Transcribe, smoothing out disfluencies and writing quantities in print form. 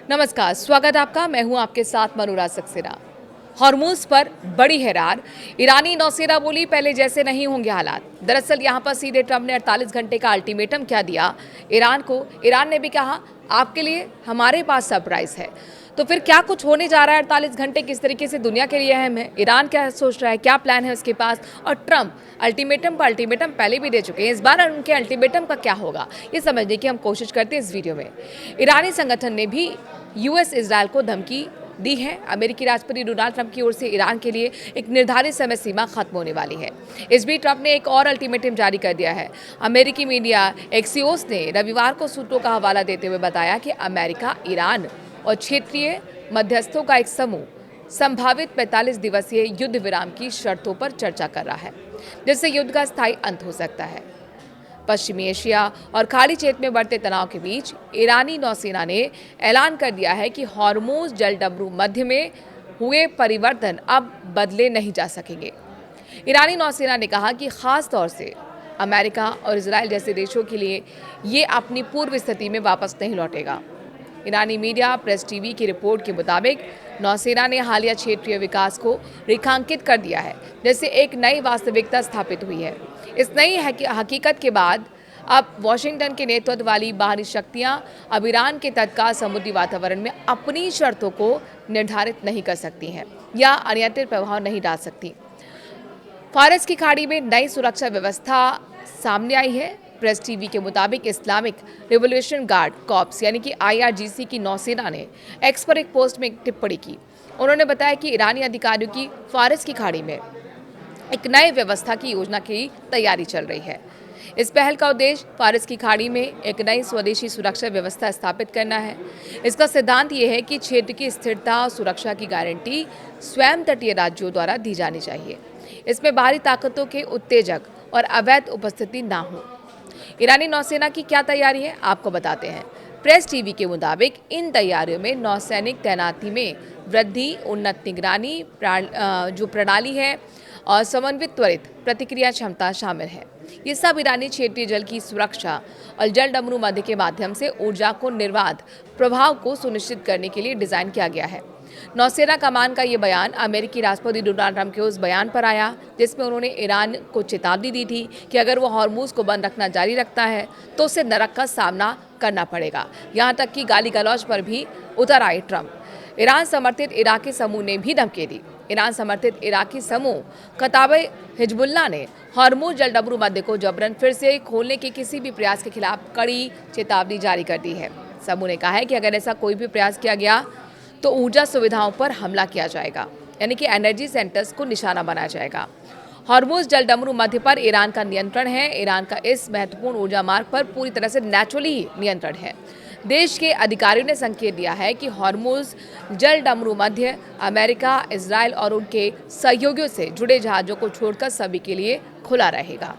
नमस्कार, स्वागत है आपका। मैं हूं आपके साथ मनोराज सक्सेना। हॉर्मूज पर बड़ी हैरान ईरानी नौसेना बोली पहले जैसे नहीं होंगे हालात। दरअसल यहां पर सीधे ट्रंप ने 48 घंटे का अल्टीमेटम क्या दिया ईरान को। ईरान ने भी कहा आपके लिए हमारे पास सरप्राइज है। तो फिर क्या कुछ होने जा रहा है 48 घंटे, किस तरीके से दुनिया के लिए अहम है, ईरान क्या सोच रहा है, क्या प्लान है उसके पास, और ट्रंप अल्टीमेटम पर अल्टीमेटम पहले भी दे चुके हैं, इस बार उनके अल्टीमेटम का क्या होगा, ये समझने की हम कोशिश करते हैं इस वीडियो में। ईरानी संगठन ने भी यूएस इजरायल को धमकी दी है। अमेरिकी राष्ट्रपति डोनाल्ड ट्रंप की ओर से ईरान के लिए एक निर्धारित समय सीमा खत्म होने वाली है। इस बीच ट्रंप ने एक और अल्टीमेटम जारी कर दिया है। अमेरिकी मीडिया एक्सियोस ने रविवार को सूत्रों का हवाला देते हुए बताया कि अमेरिका, ईरान और क्षेत्रीय मध्यस्थों का एक समूह संभावित 45 दिवसीय युद्ध विराम की शर्तों पर चर्चा कर रहा है, जिससे युद्ध का स्थायी अंत हो सकता है। पश्चिमी एशिया और खाड़ी क्षेत्र में बढ़ते तनाव के बीच ईरानी नौसेना ने ऐलान कर दिया है कि हॉर्मूज जलडमरू मध्य में हुए परिवर्तन अब बदले नहीं जा सकेंगे। ईरानी नौसेना ने कहा कि खास तौर से अमेरिका और इजराइल जैसे देशों के लिए ये अपनी पूर्व स्थिति में वापस नहीं लौटेगा। ईरानी मीडिया प्रेस टीवी की रिपोर्ट के मुताबिक नौसेना ने हालिया क्षेत्रीय विकास को रेखांकित कर दिया है, जैसे एक नई वास्तविकता स्थापित हुई है। इस नई हकीकत के बाद अब वॉशिंगटन के नेतृत्व वाली बाहरी शक्तियां अब ईरान के तत्काल समुद्री वातावरण में अपनी शर्तों को निर्धारित नहीं कर सकती हैं या अनियंत्रित प्रभाव नहीं डाल सकती। फारस की खाड़ी में नई सुरक्षा व्यवस्था सामने आई है। प्रेस टीवी के मुताबिक इस्लामिक रिवोल्यूशन गार्ड कॉर्प्स यानी कि IRGC की नौसेना ने एक्स पर एक पोस्ट में एक टिप्पणी की। उन्होंने बताया कि ईरानी अधिकारियों की फारस की खाड़ी में एक नई व्यवस्था की योजना की तैयारी चल रही है। इस पहल का उद्देश्य फारस की खाड़ी में एक नई स्वदेशी सुरक्षा व्यवस्था स्थापित करना है। इसका सिद्धांत ये है कि क्षेत्र की स्थिरता और सुरक्षा की गारंटी स्वयं तटीय राज्यों द्वारा दी जानी चाहिए। इसमें बाहरी ताकतों के उत्तेजक और अवैध उपस्थिति ना हो। ईरानी नौसेना की क्या तैयारी है, आपको बताते हैं। प्रेस टीवी के मुताबिक इन तैयारियों में नौसैनिक तैनाती में वृद्धि, उन्नत निगरानी जो प्रणाली है और समन्वित त्वरित प्रतिक्रिया क्षमता शामिल है। ये सब ईरानी क्षेत्रीय जल की सुरक्षा और जलडमरू मध्य के माध्यम से ऊर्जा को निर्बाध प्रभाव को सुनिश्चित करने के लिए डिजाइन किया गया है। नौसेना कमान का ये बयान अमेरिकी राष्ट्रपति डोनाल्ड ट्रंप के उस बयान पर आया जिसमें उन्होंने ईरान को चेतावनी दी थी कि अगर वो हॉर्मूज को बंद रखना जारी रखता है तो उसे नरक का सामना करना पड़ेगा। यहाँ तक कि गाली गलौज पर भी उतर आए ट्रंप। ईरान समर्थित इराकी समूह ने भी धमकी दी। ईरान समर्थित इराकी समूह कताबे हिजबुल्लाह ने हॉर्मूज जलडमरू मध्य को जबरन फिर से खोलने के किसी भी प्रयास के खिलाफ कड़ी चेतावनी जारी कर दी है। समूह ने कहा है कि अगर ऐसा कोई भी प्रयास किया गया तो ऊर्जा सुविधाओं पर हमला किया जाएगा, यानी कि एनर्जी सेंटर्स को निशाना बनाया जाएगा। हॉर्मूज जलडमरू मध्य पर ईरान का नियंत्रण है। ईरान का इस महत्वपूर्ण ऊर्जा मार्ग पर पूरी तरह से नेचुरली नियंत्रण है। देश के अधिकारियों ने संकेत दिया है कि हॉर्मूज जलडमरू मध्य अमेरिका, इजराइल और उनके सहयोगियों से जुड़े जहाज़ों को छोड़कर सभी के लिए खुला रहेगा।